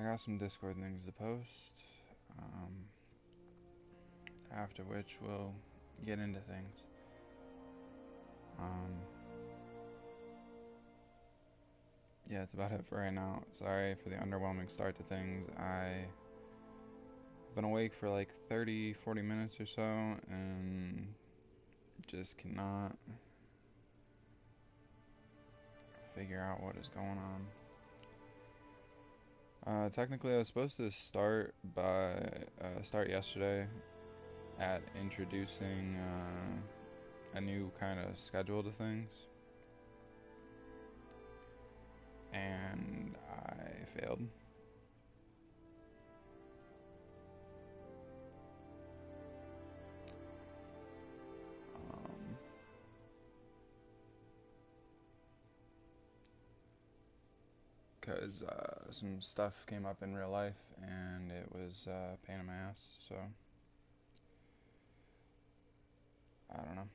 got some Discord things to post. After which we'll get into things. Yeah, that's about it for right now. Sorry for the underwhelming start to things. I've been awake for like 30, 40 minutes or so, and just cannot figure out what is going on. Technically, I was supposed to start yesterday at introducing a new kind of schedule to things, and I failed. Because some stuff came up in real life, and it was a pain in my ass, so I don't know.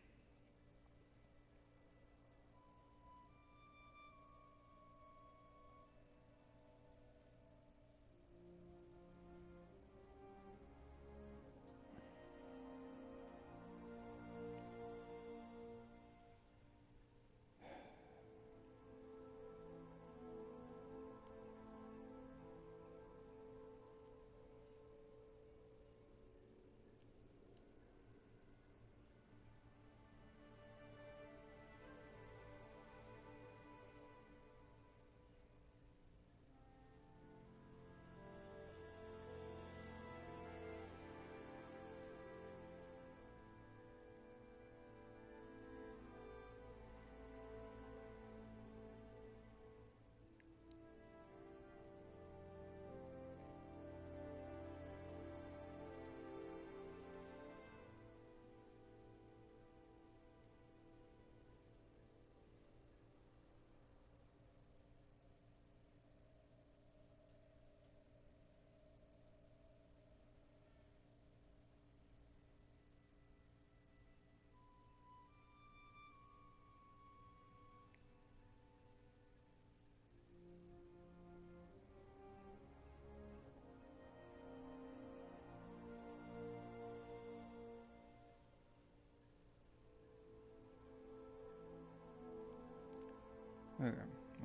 Okay,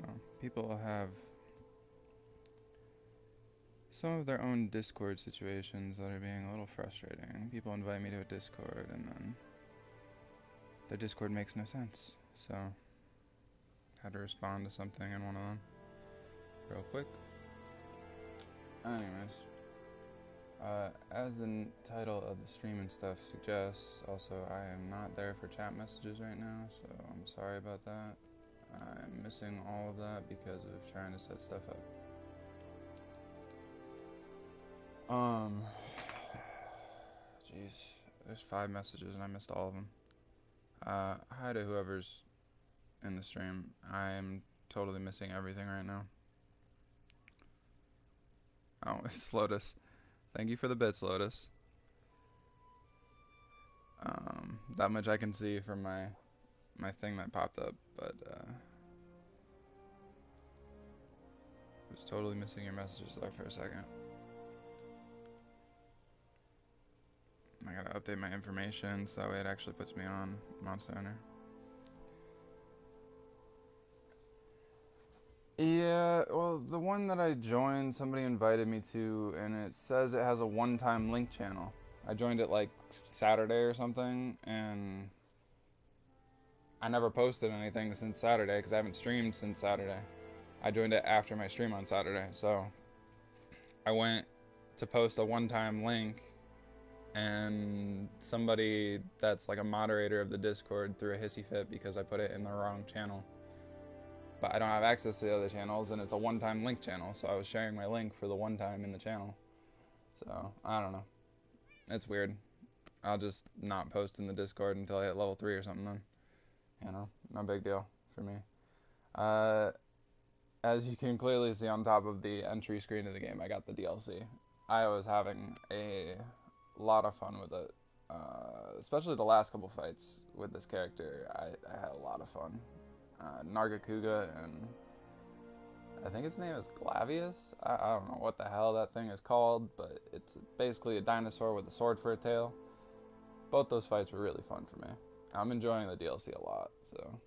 well, people have some of their own Discord situations that are being a little frustrating. People invite me to a Discord, and then their Discord makes no sense, so I had to respond to something in one of them real quick. Anyways, as the title of the stream and stuff suggests, also I am not there for chat messages right now, so I'm sorry about that. I'm missing all of that because of trying to set stuff up. Jeez, there's 5 messages and I missed all of them. Hi to whoever's in the stream. I'm totally missing everything right now. Oh, it's Lotus. Thank you for the bits, Lotus. That much I can see from my thing that popped up, but I was totally missing your messages there for a second. I gotta update my information so that way it actually puts me on Monster Hunter. Yeah, well, the one that I joined, somebody invited me to, and it says it has a one-time link channel. I joined it like Saturday or something, and I never posted anything since Saturday because I haven't streamed since Saturday. I joined it after my stream on Saturday, so I went to post a one-time link, and somebody that's like a moderator of the Discord threw a hissy fit because I put it in the wrong channel. But I don't have access to the other channels, and it's a one-time link channel, so I was sharing my link for the one time in the channel. So, I don't know. It's weird. I'll just not post in the Discord until I hit level 3 or something then. You know, no big deal for me. As you can clearly see on top of the entry screen of the game, I got the DLC. I was having a lot of fun with it. Especially the last couple fights with this character, I had a lot of fun. Nargacuga and I think his name is Glavius. I don't know what the hell that thing is called, but it's basically a dinosaur with a sword for a tail. Both those fights were really fun for me. I'm enjoying the DLC a lot, so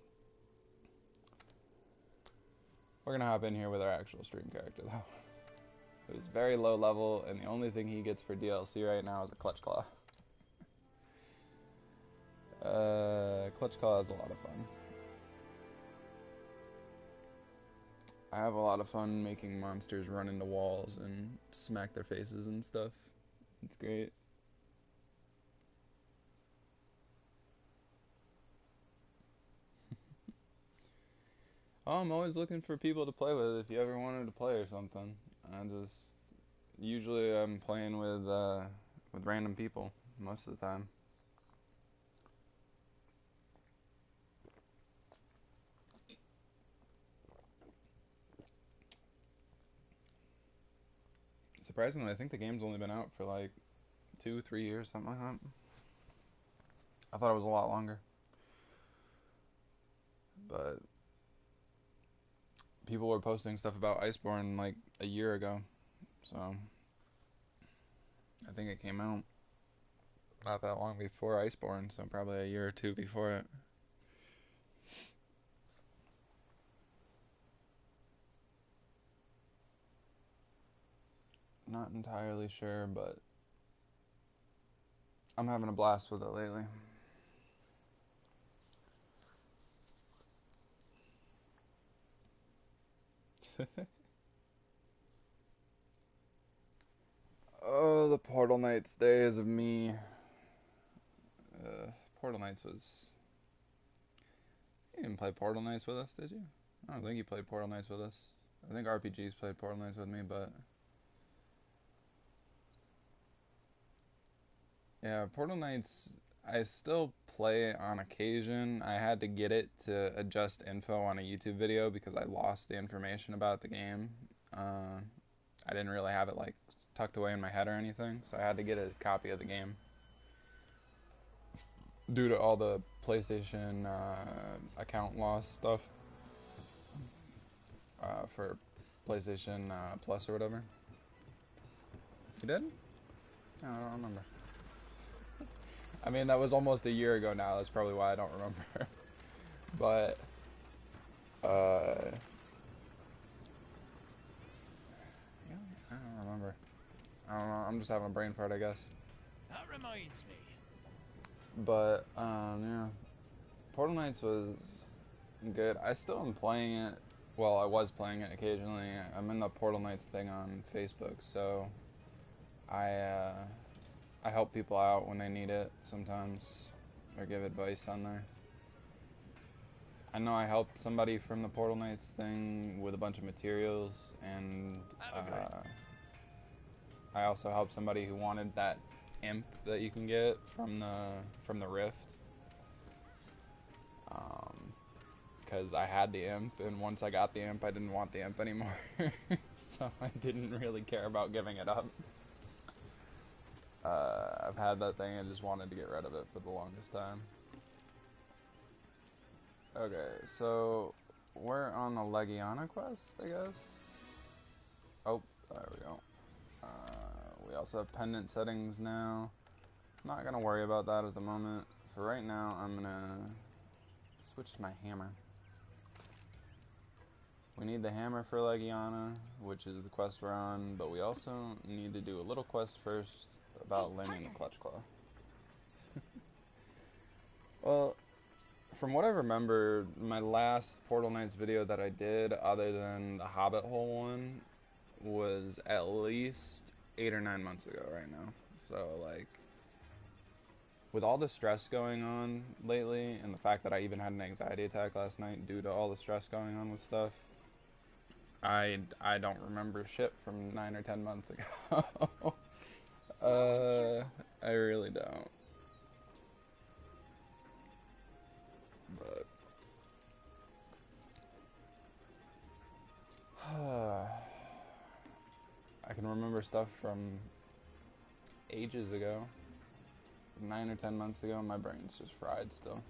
we're gonna hop in here with our actual stream character though. It was very low level, and the only thing he gets for DLC right now is a Clutch Claw. Clutch Claw is a lot of fun. I have a lot of fun making monsters run into walls and smack their faces and stuff. It's great. Oh, I'm always looking for people to play with if you ever wanted to play or something. Usually I'm playing with random people most of the time. Surprisingly, I think the game's only been out for like 2-3 years, something like that. I thought it was a lot longer. But people were posting stuff about Iceborne like a year ago. So I think it came out not that long before Iceborne, so probably a year or two before it. Not entirely sure, but I'm having a blast with it lately. Oh, the Portal Knights days of me. Portal Knights was... You didn't play Portal Knights with us, did you? I don't think you played Portal Knights with us. I think RPGs played Portal Knights with me, but... Yeah, Portal Knights, I still play on occasion. I had to get it to adjust info on a YouTube video because I lost the information about the game. I didn't really have it like tucked away in my head or anything, so I had to get a copy of the game. Due to all the PlayStation account loss stuff for PlayStation Plus or whatever. You did? Oh, I don't remember. I mean, that was almost a year ago now. That's probably why I don't remember. But, yeah, I don't remember. I don't know. I'm just having a brain fart, I guess. That reminds me. But, yeah. Portal Knights was good. I still am playing it. Well, I was playing it occasionally. I'm in the Portal Knights thing on Facebook, so I help people out when they need it sometimes, or give advice on there. I know I helped somebody from the Portal Knights thing with a bunch of materials, and I also helped somebody who wanted that imp that you can get from the Rift. Because I had the imp, and once I got the imp, I didn't want the imp anymore. So I didn't really care about giving it up. I've had that thing and just wanted to get rid of it for the longest time. Okay, so we're on the Legiana quest, I guess. Oh, there we go. We also have pendant settings now. I'm not gonna worry about that at the moment. For right now, I'm gonna switch to my hammer. We need the hammer for Legiana, which is the quest we're on, but we also need to do a little quest first about landing the Clutch Claw. Well, from what I remember, my last Portal Knights video that I did, other than the Hobbit Hole one, was at least 8 or 9 months ago right now. So, like, with all the stress going on lately, and the fact that I even had an anxiety attack last night due to all the stress going on with stuff, I don't remember shit from 9 or 10 months ago. I really don't. But I can remember stuff from ages ago, 9 or 10 months ago. My brain's just fried still,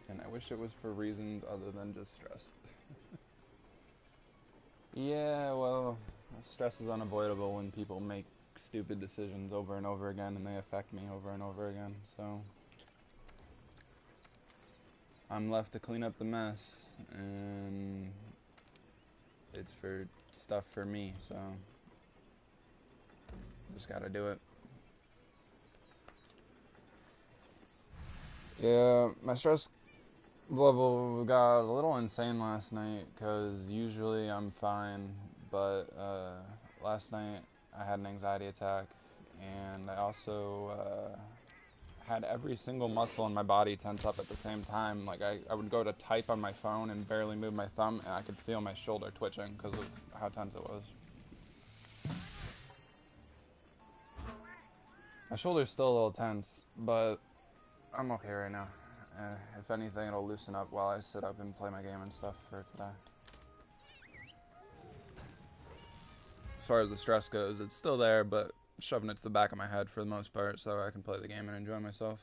and I wish it was for reasons other than just stress. Yeah, well, stress is unavoidable when people make stupid decisions over and over again, and they affect me over and over again. So I'm left to clean up the mess, and it's for stuff for me. So just gotta do it. Yeah, my stress level got a little insane last night because usually I'm fine, but last night I had an anxiety attack, and I also had every single muscle in my body tense up at the same time. Like I would go to type on my phone and barely move my thumb, and I could feel my shoulder twitching because of how tense it was. My shoulder's still a little tense, but I'm okay right now. If anything, it'll loosen up while I sit up and play my game and stuff for today. As far as the stress goes, it's still there, but shoving it to the back of my head for the most part so I can play the game and enjoy myself.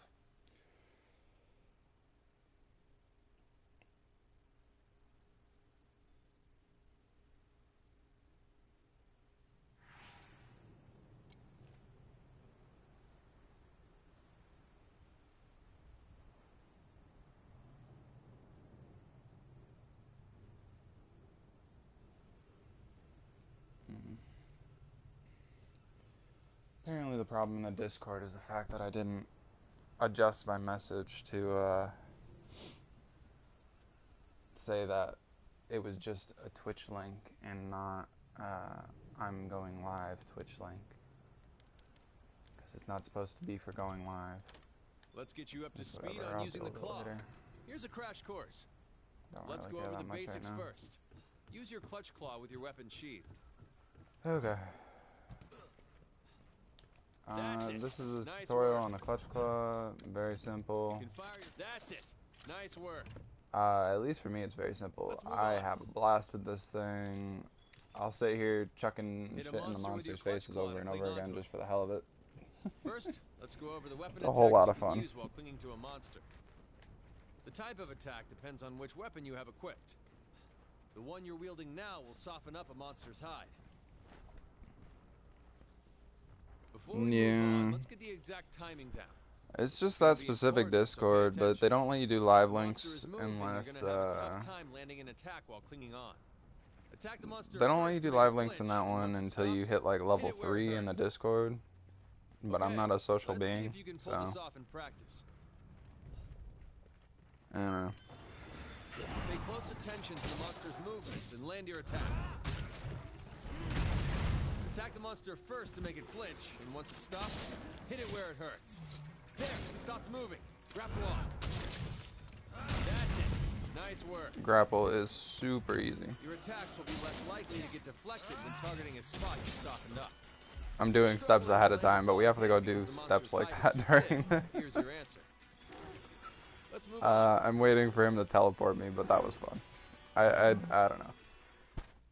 Apparently the problem in the Discord is the fact that I didn't adjust my message to say that it was just a Twitch link and not I'm going live Twitch link. Because it's not supposed to be for going live. Let's get you up to speed on using the claw. Here's a crash course. Let's go over the basics first. Use your clutch claw with your weapon sheathed. Okay. This is a tutorial on the clutch claw. Very simple. That's it. Nice work. At least for me, it's very simple. I have a blast with this thing. I'll sit here chucking shit in the monster's faces over and over again just for the hell of it. First, let's go over the weapon it's a whole lot of fun. Use while clinging to a monster. The type of attack depends on which weapon you have equipped. The one you're wielding now will soften up a monster's hide. Before we move on, let's get the exact timing down. It's just that specific Discord, but they don't let you do live links unless they don't let you do live links in that one until you hit like level 3 in the Discord. But I'm not a social being, so I don't know. Pay close attention to the monster's movements and land your attack. Attack the monster first to make it flinch, and once it stops, hit it where it hurts. There, it stopped moving. Grapple on. That's it. Nice work. Grapple is super easy. Your attacks will be less likely to get deflected when targeting a spot you softened up. I'm doing steps ahead of time, but we have to go do steps like that during this. Here's your answer. Let's move on. I'm waiting for him to teleport me, but that was fun. I don't know.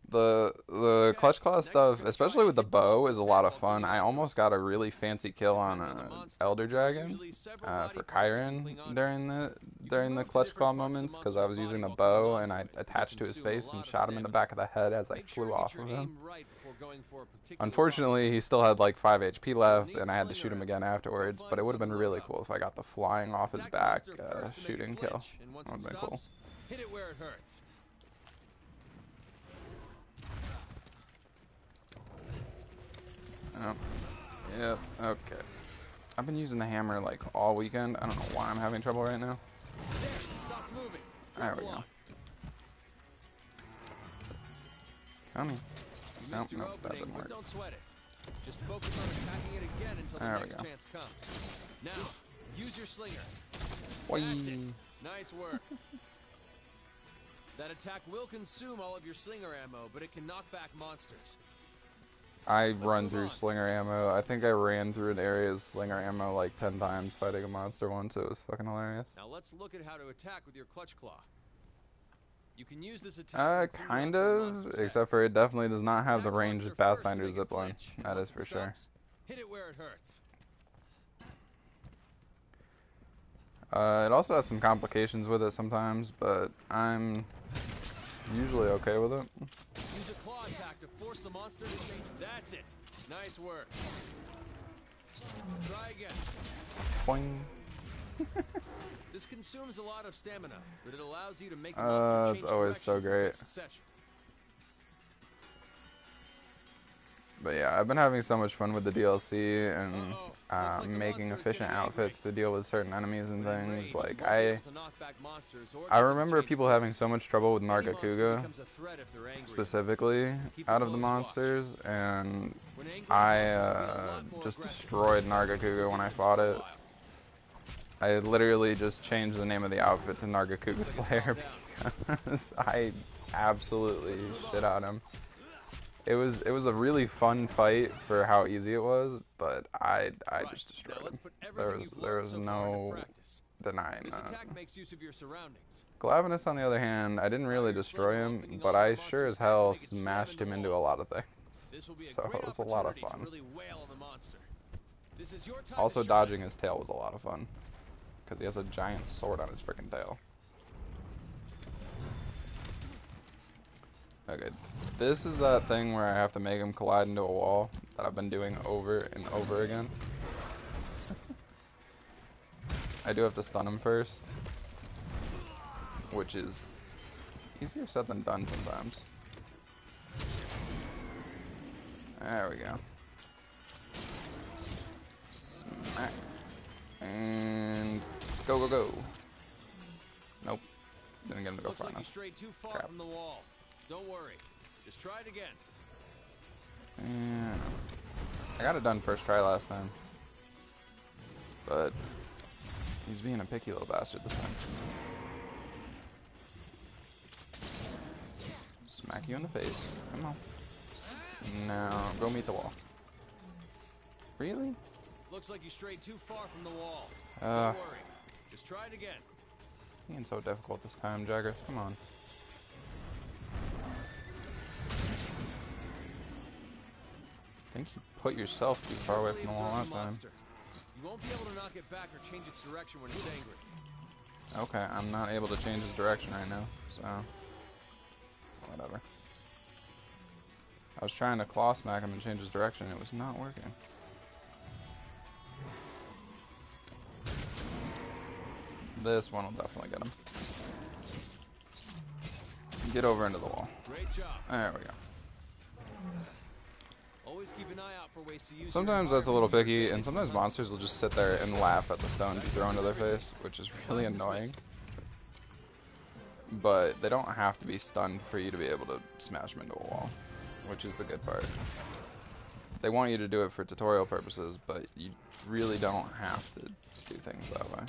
The clutch claw stuff, especially with the bow, is a lot of fun. I almost got a really fancy kill on an Elder Dragon for Kyron during the clutch claw moments because I was using the bow and I attached to his face and shot him in the back of the head as I flew off of him. Unfortunately, he still had like 5 HP left and I had to shoot him again afterwards, but it would have been really cool if I got the flying off his back shooting kill. That would have been cool. Hit it where it hurts. Oh, yep, okay. I've been using the hammer like all weekend. I don't know why I'm having trouble right now. There we go. Coming. Nope, that didn't work. Don't sweat it. Just focus on attacking it again until the next chance comes. Now, use your slinger. That's it. Nice work. That attack will consume all of your slinger ammo, but it can knock back monsters. I run through slinger ammo. I think I ran through an area's slinger ammo like 10 times fighting a monster once. It was fucking hilarious. Now let's look at how to attack with your clutch claw. You can use this attack. Kind of, except for it definitely does not have the range of Pathfinder zipline. That is for sure. Hit it where it hurts. It also has some complications with it sometimes, but I'm usually okay with it. Use a claw attack to force the monster to change. That's it. Nice work. Try again. Boing. This consumes a lot of stamina, but it allows you to make the monster change It's always so directions in quick great. succession. But yeah, I've been having so much fun with the DLC and Looks like the making monster is efficient getting angry. outfits to deal with certain enemies and When things. enraged, you Like won't be able to knock back monsters or I get them to remember change people having course. so much trouble with Any monster Nargacuga becomes a threat if they're angry. specifically Keep a out of the close watch. monsters, and When angry, I monsters will be a lot more just aggressive. destroyed Nargacuga when I Distance fought for a it. while. I literally just changed the name of the outfit to Nargacuga Looks like Slayer it's because I absolutely shit on him. It was a really fun fight for how easy it was, but I Right. just Now destroyed let's him. put There everything was you've there learned was so far into no practice. denying This that. attack makes use of your surroundings. Glavenus, on the other hand, I didn't really destroy him, but I sure as hell smashed him into a lot of things. This will be a So great it was a lot of opportunity to fun. really wail on the monster. This is your time Also, to shine. dodging his tail was a lot of fun because he has a giant sword on his freaking tail. Okay, this is that thing where I have to make him collide into a wall that I've been doing over and over again. I do have to stun him first, which is easier said than done sometimes. There we go. Smack. And go, go, go. Nope. Didn't get him to go Looks far like you enough. strayed too far Crap. from the wall. Don't worry. Just try it again. And I got it done first try last time. But he's being a picky little bastard this time. Smack you in the face. Come on. Now go meet the wall. Really? Looks like you strayed too far from the wall. Uh, Don't worry. Just try it again. Being so difficult this time, Jaggers. Come on. I think you put yourself too far away from the wall that time. You won't be able to knock it back or change its direction when it's angry. Okay, I'm not able to change his direction right now, so whatever. I was trying to claw smack him and change his direction. It was not working. This one will definitely get him. Get over into the wall. Great job. There we go. Always keep an eye out for ways to use Sometimes that's a little picky, and sometimes monsters will just sit there and laugh at the stones you throw into their face, which is really annoying. But they don't have to be stunned for you to be able to smash them into a wall, which is the good part. They want you to do it for tutorial purposes, but you really don't have to do things that way.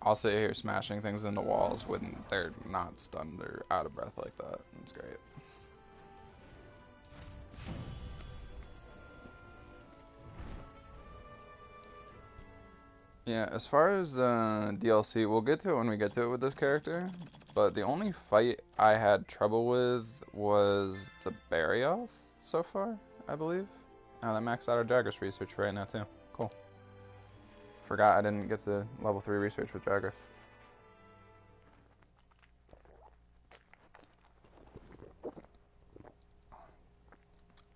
I'll sit here smashing things into walls when they're not stunned or out of breath like that. It's great. Yeah, as far as DLC, we'll get to it when we get to it with this character, but the only fight I had trouble with was the Barioth so far, I believe. Oh, that maxed out our Jagras research right now too. Cool. Forgot I didn't get to level 3 research with Jagras.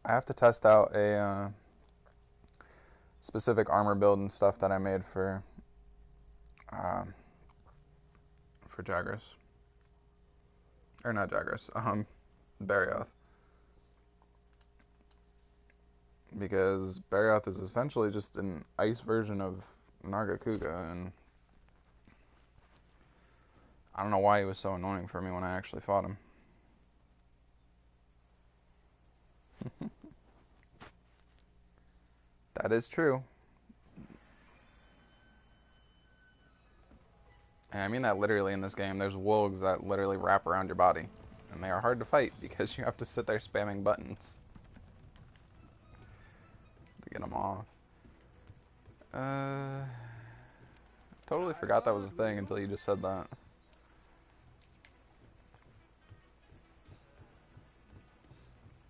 I have to test out a specific armor build and stuff that I made for Jagras. Or not Jagras, Barioth. Because Barioth is essentially just an ice version of Nargacuga, and I don't know why he was so annoying for me when I actually fought him. That is true. And I mean that literally in this game. There's wolves that literally wrap around your body. And they are hard to fight because you have to sit there spamming buttons to get them off. Totally forgot that was a thing until you just said that.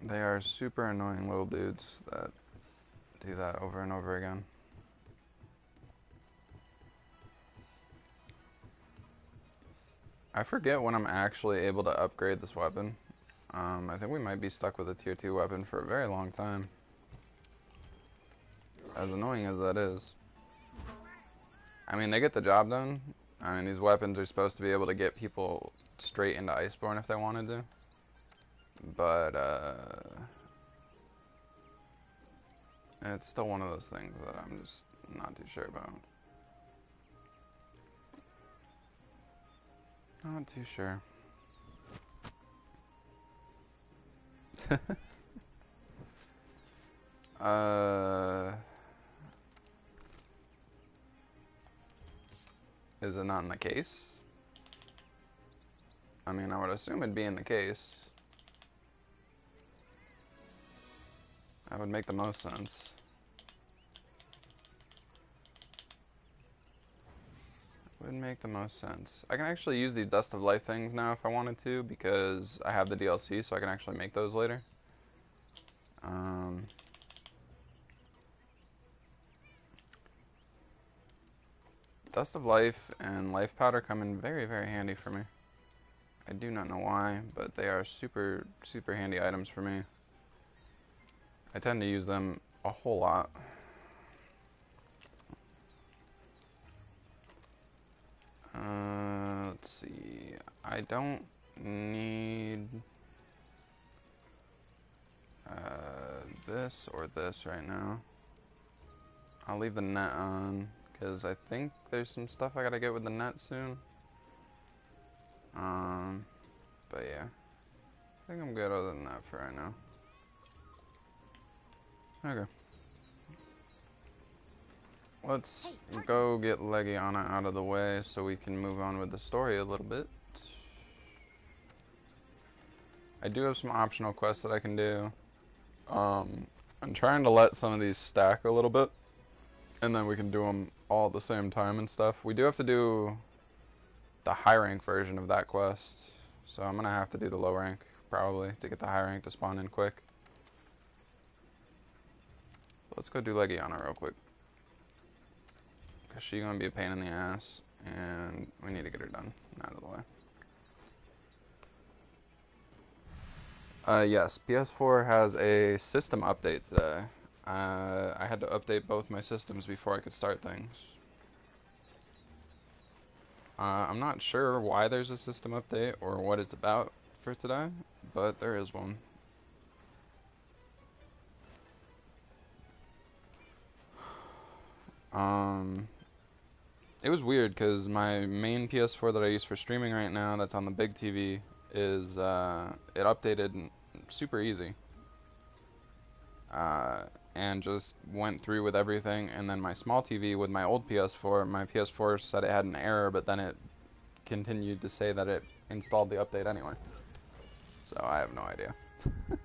They are super annoying little dudes that do that over and over again. I forget when I'm actually able to upgrade this weapon. I think we might be stuck with a tier 2 weapon for a very long time. As annoying as that is. I mean, they get the job done. I mean, these weapons are supposed to be able to get people straight into Iceborne if they wanted to. But, it's still one of those things that I'm just not too sure about. Not too sure. Is it not in the case? I mean, I would assume it'd be in the case. That would make the most sense. Would make the most sense. I can actually use these Dust of Life things now if I wanted to, because I have the DLC, so I can actually make those later. Dust of Life and Life Powder come in very, very handy for me. I do not know why, but they are super, super handy items for me. I tend to use them a whole lot. Let's see. I don't need this or this right now. I'll leave the net on, because I think there's some stuff I gotta get with the net soon. But yeah. I think I'm good other than that for right now. Okay. Let's go get Legiana out of the way so we can move on with the story a little bit. I do have some optional quests that I can do. I'm trying to let some of these stack a little bit, and then we can do them all at the same time and stuff. We do have to do the high rank version of that quest, so I'm gonna have to do the low rank probably to get the high rank to spawn in quick. Let's go do Legiana real quick, because she's gonna be a pain in the ass, and we need to get her done out of the way. Yes, PS4 has a system update today. I had to update both my systems before I could start things. I'm not sure why there's a system update or what it's about for today, but there is one. It was weird because my main PS4 that I use for streaming right now, that's on the big TV, is it updated super easy. And just went through with everything, and then my small TV with my old PS4, my PS4 said it had an error, but then it continued to say that it installed the update anyway. So I have no idea. It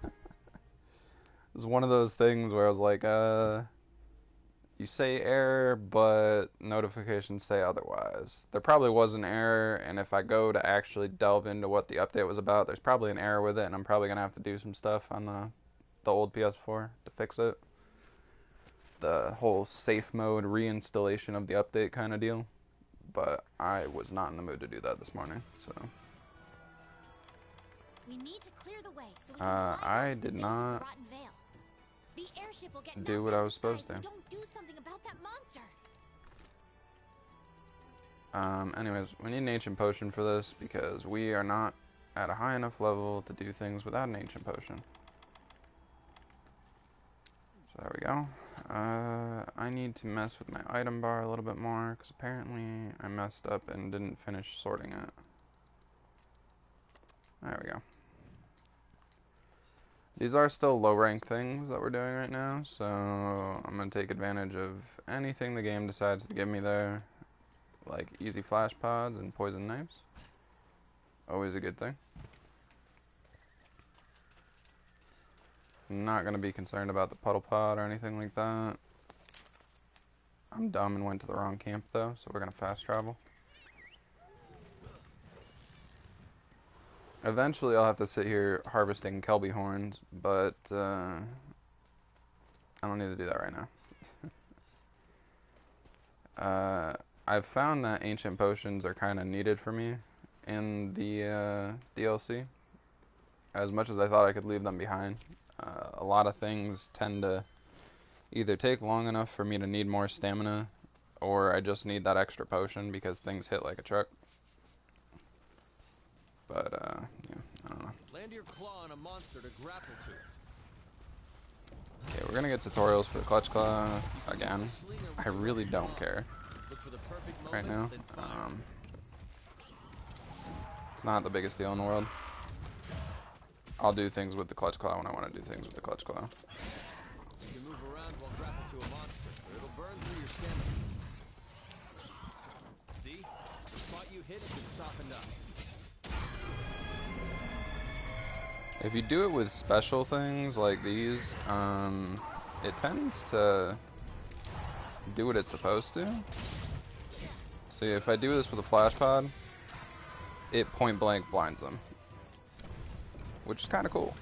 was one of those things where I was like, you say error, but notifications say otherwise. There probably was an error, and if I go to actually delve into what the update was about, there's probably an error with it, and I'm probably going to have to do some stuff on the old PS4 to fix it. The whole safe mode reinstallation of the update kind of deal. But I was not in the mood to do that this morning, so. We need to clear the way so we can I did not the airship will get do what I was supposed to. Don't do something about that monster. Anyways, we need an ancient potion for this because we are not at a high enough level to do things without an ancient potion. So there we go. I need to mess with my item bar a little bit more because apparently I messed up and didn't finish sorting it. There we go. These are still low rank things that we're doing right now, so I'm going to take advantage of anything the game decides to give me there, like easy flash pods and poison knives. Always a good thing. I'm not going to be concerned about the puddle pod or anything like that. I'm dumb and went to the wrong camp though, so we're going to fast travel. Eventually I'll have to sit here harvesting Kelby horns, but I don't need to do that right now. I've found that ancient potions are kind of needed for me in the DLC, as much as I thought I could leave them behind. A lot of things tend to either take long enough for me to need more stamina, or I just need that extra potion because things hit like a truck. But, yeah, I don't know. Land your claw on a monster to grapple to it. Okay, we're gonna get tutorials for the Clutch Claw again. I really don't care Look for the perfect right moment, now. then fire. It's not the biggest deal in the world. I'll do things with the Clutch Claw when I want to do things with the Clutch Claw. You can move around while grappled to a monster, or it'll burn through your stamina. See? The spot you hit has been softened up. If you do it with special things like these, it tends to do what it's supposed to. See, if I do this with a flash pod, it point blank blinds them, which is kind of cool.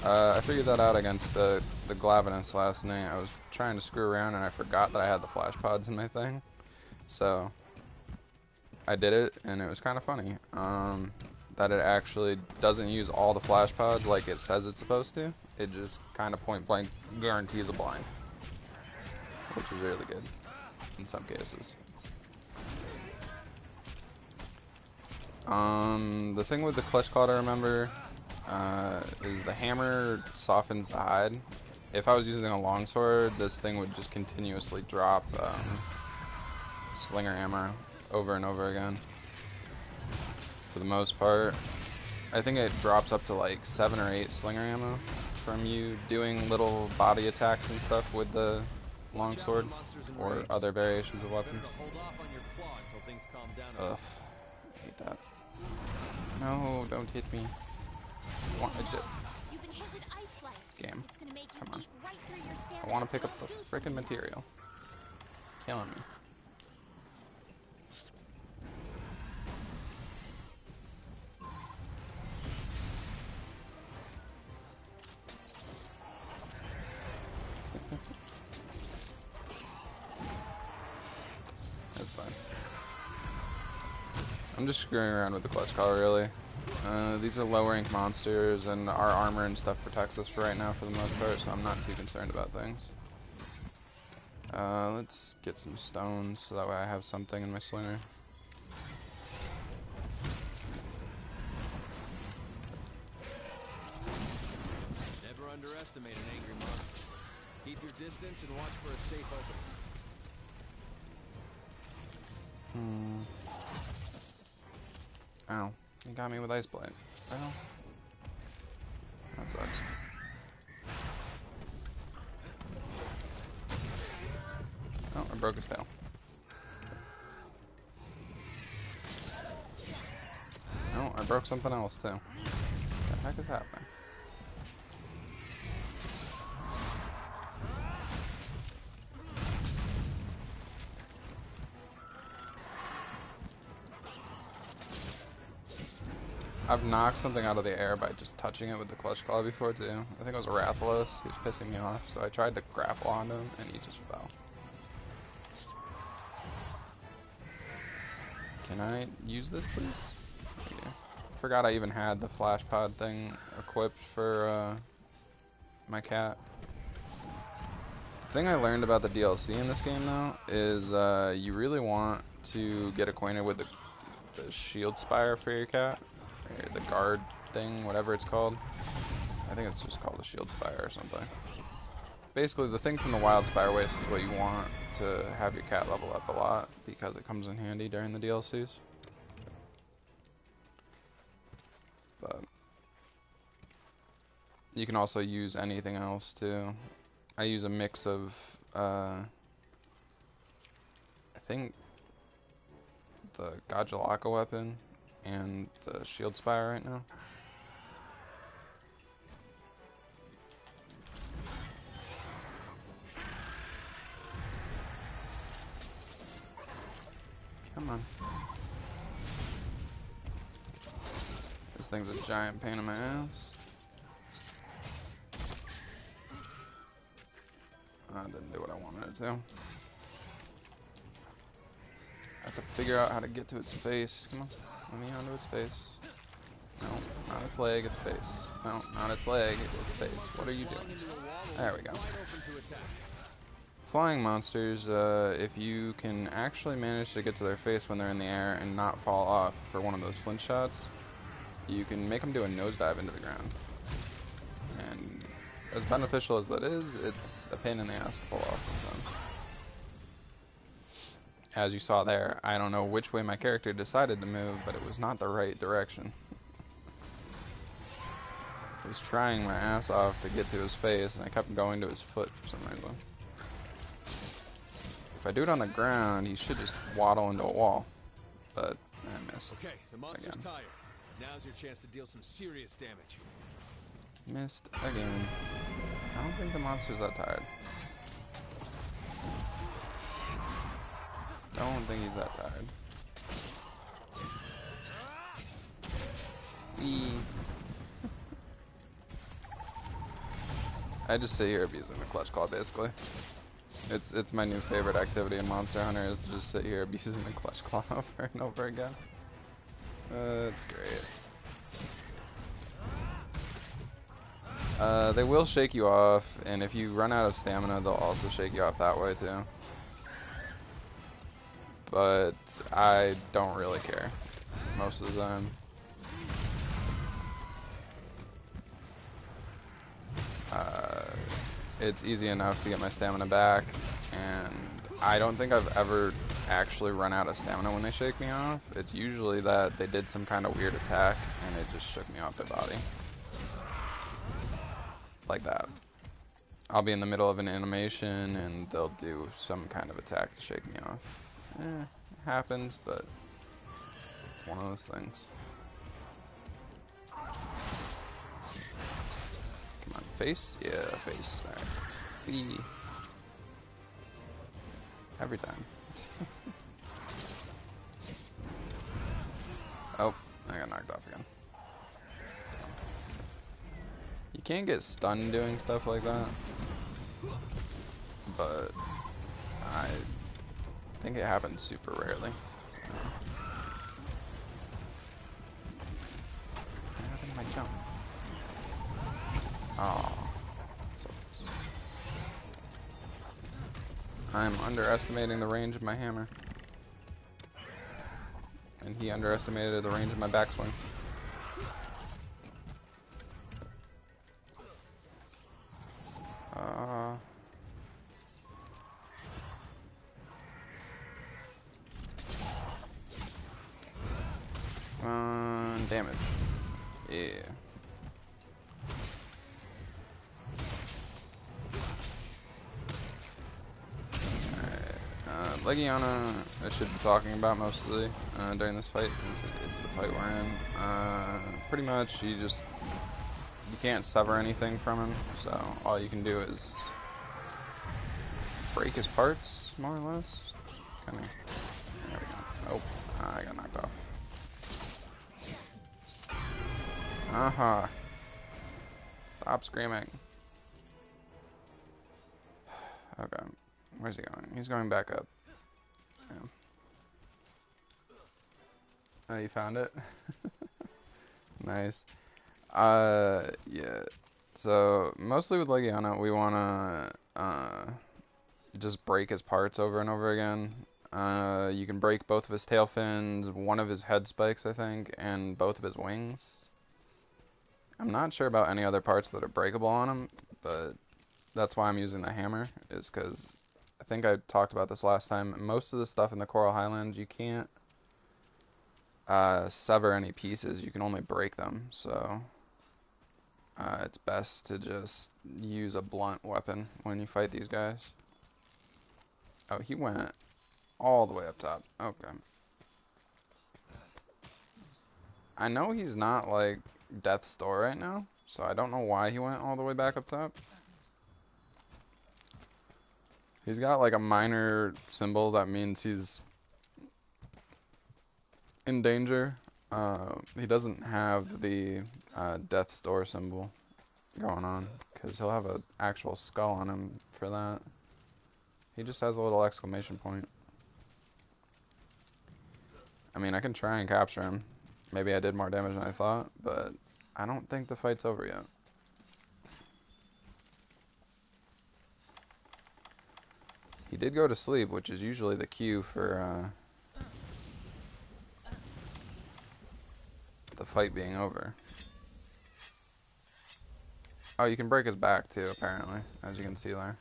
I figured that out against the Glavenus last night. I was trying to screw around and I forgot that I had the flash pods in my thing, so I did it and it was kind of funny. That it actually doesn't use all the flash pods like it says it's supposed to. It just kind of point blank guarantees a blind, which is really good in some cases. The thing with the Clutch Claw to remember is the hammer softens the hide. If I was using a longsword, this thing would just continuously drop slinger ammo over and over again. For the most part, I think it drops up to like 7 or 8 slinger ammo from you doing little body attacks and stuff with the longsword or other variations of weapons. Ugh, I hate that. No, don't hit me. You've been hit with ice flame. Game. It's gonna make you Come on. eat right through your stamina. I want to pick up Don't the do frickin' something about it. material. Killing me. That's fine. I'm just screwing around with the Clutch Claw, really. These are low rank monsters, and our armor and stuff protects us for right now for the most part, so I'm not too concerned about things. Let's get some stones, so that way I have something in my slinger. Never underestimate an angry monster. Keep your distance and watch for a safe opening. Ow. He got me with Ice Blade. Well, that sucks. Oh, I broke his tail. Oh, I broke something else too. What the heck is happening? I've knocked something out of the air by just touching it with the Clutch Claw before too. I think it was a Rathalos. He was pissing me off, so I tried to grapple onto him and he just fell. Can I use this, please? Thank you. Forgot I even had the flash pod thing equipped for my cat. The thing I learned about the DLC in this game though is you really want to get acquainted with the shield spire for your cat. Or the guard thing, whatever it's called. I think it's just called a shield spire or something. Basically, the thing from the Wild Spire Waste is what you want to have your cat level up a lot, because it comes in handy during the DLCs. But you can also use anything else too. I use a mix of, I think, the Gajalaka weapon and the shield spire right now. Come on. This thing's a giant pain in my ass. I didn't do what I wanted it to. I have to figure out how to get to its face. Come on. Let me onto its face. No, not its leg, its face. No, not its leg, its face. What are you doing? There we go. Flying monsters, if you can actually manage to get to their face when they're in the air and not fall off for one of those flint shots, you can make them do a nosedive into the ground. And as beneficial as that is, it's a pain in the ass to pull off sometimes. As you saw there, I don't know which way my character decided to move, but it was not the right direction. I was trying my ass off to get to his face, and I kept going to his foot for some reason. If I do it on the ground, he should just waddle into a wall. But I missed. Okay, the monster's again. tired. Now's your chance to deal some serious damage. Missed again. I don't think the monster's that tired. Don't think he's that tired. Wee. I just sit here abusing the clutch claw basically. It's my new favorite activity in Monster Hunter is to just sit here abusing the clutch claw over and over again. It's great. They will shake you off, and if you run out of stamina, they'll also shake you off that way too. But I don't really care most of the time. It's easy enough to get my stamina back, and I don't think I've ever actually run out of stamina when they shake me off. It's usually that they did some kind of weird attack, and it just shook me off their body. Like that. I'll be in the middle of an animation, and they'll do some kind of attack to shake me off. It happens, but it's one of those things. Come on, face? Yeah, face. Alright. Whee. Every time. Oh, I got knocked off again. You can't get stunned doing stuff like that, but I think it happens super rarely. So. What happened to my jump? Oh, so close. I'm underestimating the range of my hammer, and he underestimated the range of my backswing. Damage. Yeah. Alright. Legiana, I should be talking about mostly during this fight since it's the fight we're in. Pretty much, you can't sever anything from him, so all you can do is break his parts, more or less. Kinda. There we go. Oh, I got knocked off. Stop screaming. Okay. Where's he going? He's going back up. Yeah. Oh, you found it? Nice. Yeah. So, mostly with Legiana, we wanna, just break his parts over and over again. You can break both of his tail fins, one of his head spikes, I think, and both of his wings. I'm not sure about any other parts that are breakable on him, but that's why I'm using the hammer, is because I think I talked about this last time. Most of the stuff in the Coral Highlands, you can't sever any pieces. You can only break them, so it's best to just use a blunt weapon when you fight these guys. Oh, he went all the way up top. Okay. I know he's not, like, death's door right now, so I don't know why he went all the way back up top. He's got like a minor symbol that means he's in danger. He doesn't have the death's door symbol going on because he'll have an actual skull on him for that. He just has a little exclamation point. I mean, I can try and capture him. Maybe I did more damage than I thought, but I don't think the fight's over yet. He did go to sleep, which is usually the cue for the fight being over. Oh, you can break his back too, apparently, as you can see there.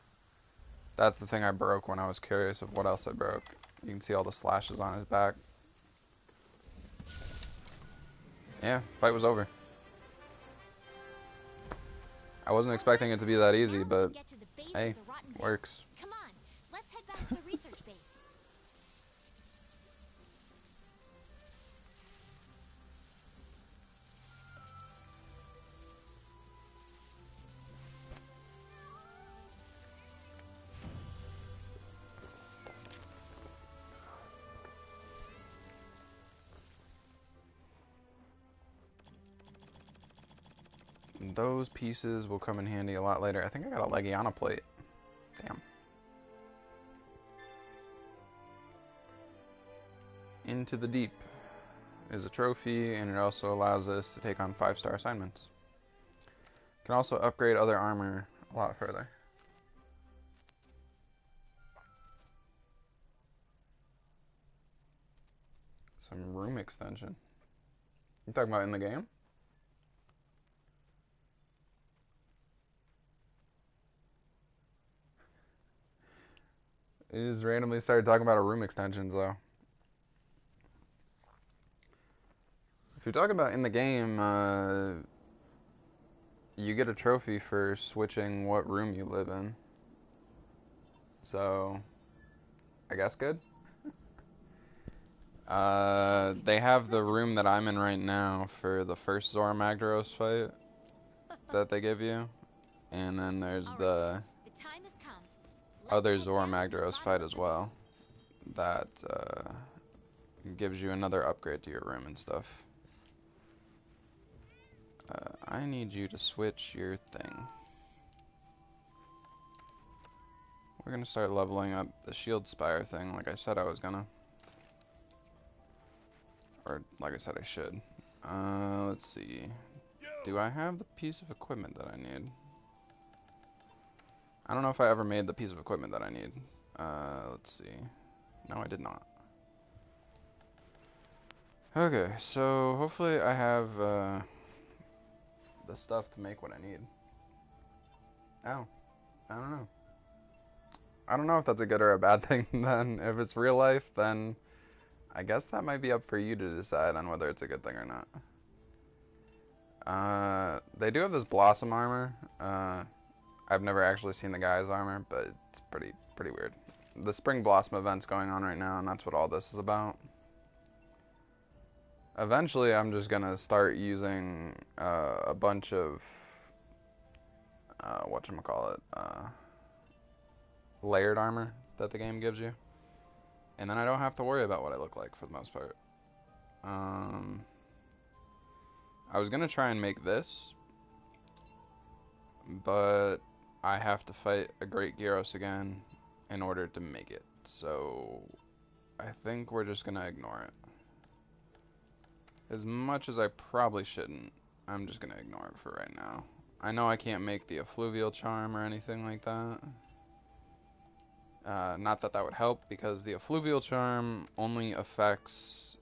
That's the thing I broke when I was curious of what else I broke. You can see all the slashes on his back. Yeah, fight was over. I wasn't expecting it to be that easy, but hey, works. Come on, let's head back to the research base. Those pieces will come in handy a lot later. I think I got a Legiana plate. Damn. Into the Deep is a trophy, and it also allows us to take on 5-star assignments. Can also upgrade other armor a lot further. Some room extension. You talking about in the game? It just randomly started talking about a room extensions though. If you're talking about in the game, you get a trophy for switching what room you live in. So, I guess good. They have the room that I'm in right now for the first Zora Magdaros fight that they give you. And then there's the time has come. other Zora Magdaros fight as well. That gives you another upgrade to your room and stuff. I need you to switch your thing. We're gonna start leveling up the shield spire thing like I said I was gonna. Or like I said I should. Let's see. Do I have the piece of equipment that I need? I don't know if I ever made the piece of equipment that I need. Let's see. No, I did not. Okay, so hopefully I have the stuff to make what I need. Oh, I don't know. I don't know if that's a good or a bad thing then. If it's real life, then I guess that might be up for you to decide on whether it's a good thing or not. They do have this Blossom armor. I've never actually seen the guy's armor, but it's pretty weird. The Spring Blossom event's going on right now, and that's what all this is about. Eventually, I'm just gonna start using a bunch of whatchamacallit, layered armor that the game gives you, and then I don't have to worry about what I look like for the most part. I was gonna try and make this, but I have to fight a Great Gyros again in order to make it, so I think we're just gonna ignore it. As much as I probably shouldn't, I'm just gonna ignore it for right now. I know I can't make the effluvial charm or anything like that. Not that that would help, because the effluvial charm only affects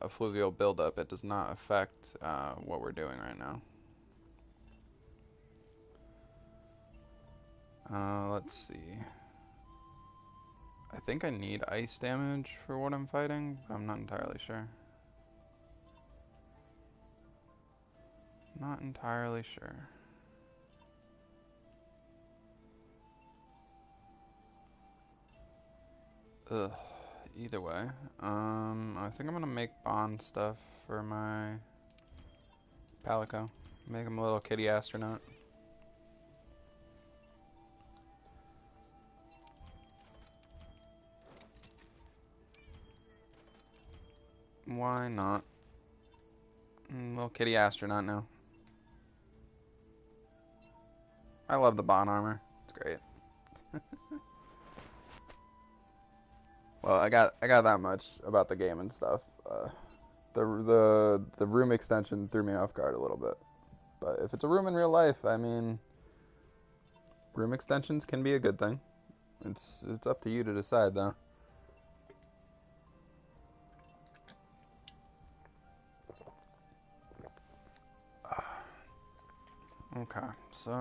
effluvial buildup. It does not affect what we're doing right now. Let's see. I think I need ice damage for what I'm fighting, but I'm not entirely sure. Not entirely sure. Ugh. Either way, I think I'm gonna make Bond stuff for my Palico. Make him a little kitty astronaut. Why not? Little kitty astronaut now. I love the Bond armor. It's great. Well, I got that much about the game and stuff. The room extension threw me off guard a little bit. But if it's a room in real life, I mean, room extensions can be a good thing. It's up to you to decide, though. Okay, so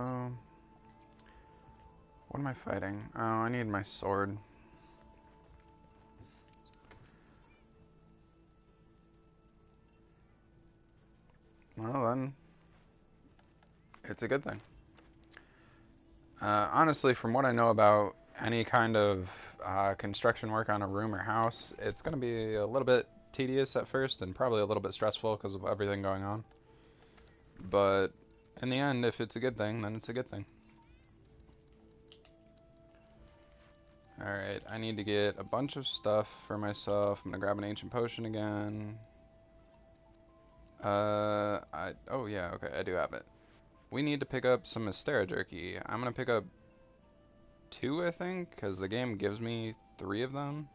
what am I fighting? Oh, I need my sword. Well, then, it's a good thing. Honestly, from what I know about any kind of construction work on a room or house, it's going to be a little bit tedious at first and probably a little bit stressful because of everything going on. But in the end, if it's a good thing, then it's a good thing. Alright, I need to get a bunch of stuff for myself. I'm going to grab an ancient potion again. Oh yeah, okay, I do have it. We need to pick up some Mystera jerky. I'm going to pick up 2, I think, because the game gives me 3 of them.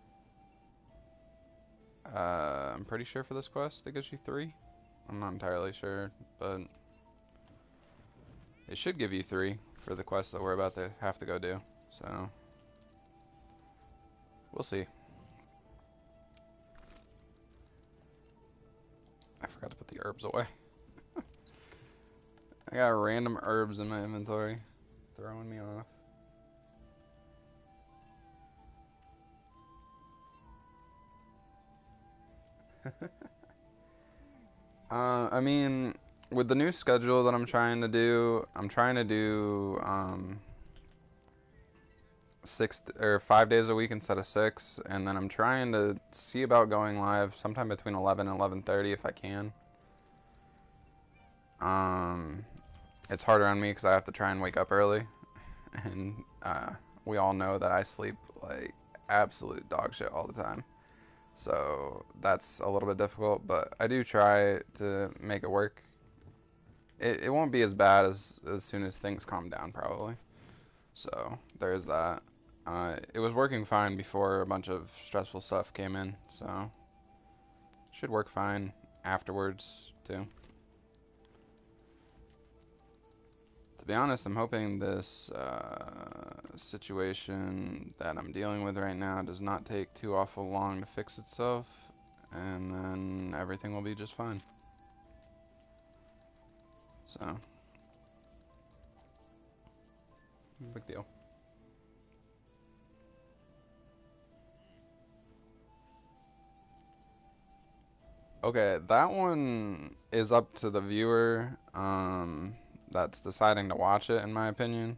I'm pretty sure for this quest it gives you 3. I'm not entirely sure, but it should give you 3 for the quest that we're about to have to go do. So, we'll see. I forgot to put the herbs away. I got random herbs in my inventory, throwing me off. I mean, with the new schedule that I'm trying to do 5 days a week instead of 6, and then I'm trying to see about going live sometime between 11 and 11:30 if I can. It's harder on me because I have to try and wake up early, and we all know that I sleep like absolute dog shit all the time. So that's a little bit difficult, but I do try to make it work. It won't be as bad as soon as things calm down, probably. So there's that. It was working fine before a bunch of stressful stuff came in, so should work fine afterwards too. To be honest, I'm hoping this situation that I'm dealing with right now does not take too awful long to fix itself, and then everything will be just fine. So, no big deal. Okay, that one is up to the viewer that's deciding to watch it, in my opinion.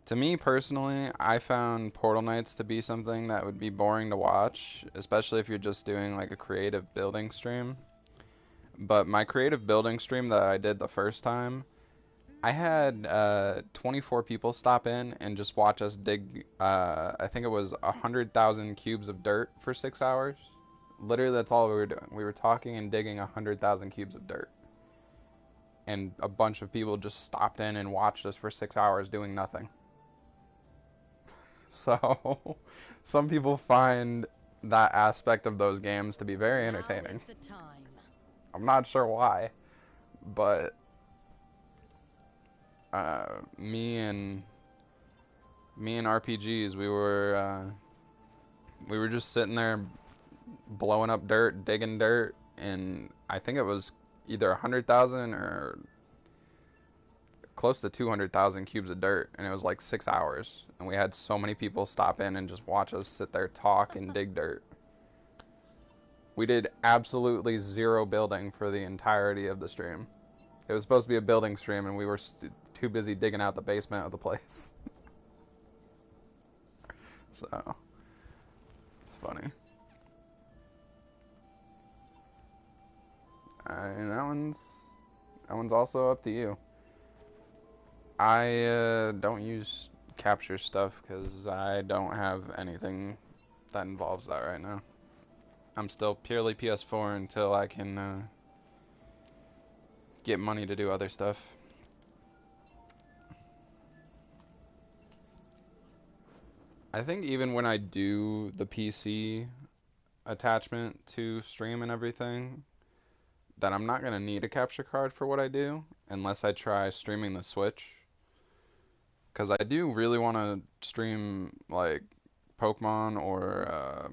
To me personally, I found Portal Knights to be something that would be boring to watch, especially if you're just doing like a creative building stream. But my creative building stream that I did the first time, I had 24 people stop in and just watch us dig, I think it was 100,000 cubes of dirt for 6 hours. Literally, that's all we were doing. We were talking and digging 100,000 cubes of dirt. And a bunch of people just stopped in and watched us for 6 hours doing nothing. So, some people find that aspect of those games to be very entertaining. Now is the time. I'm not sure why, but me and RPGs, we were just sitting there blowing up dirt, digging dirt, and I think it was either 100,000 or close to 200,000 cubes of dirt, and it was like 6 hours, and we had so many people stop in and just watch us sit there talk and dig dirt. We did absolutely zero building for the entirety of the stream. It was supposed to be a building stream, and we were too busy digging out the basement of the place. So, it's funny. And that one's also up to you. I don't use capture stuff because I don't have anything that involves that right now. I'm still purely PS4 until I can get money to do other stuff. I think even when I do the PC attachment to stream and everything that I'm not gonna need a capture card for what I do unless I try streaming the Switch. Because I do really want to stream like Pokemon or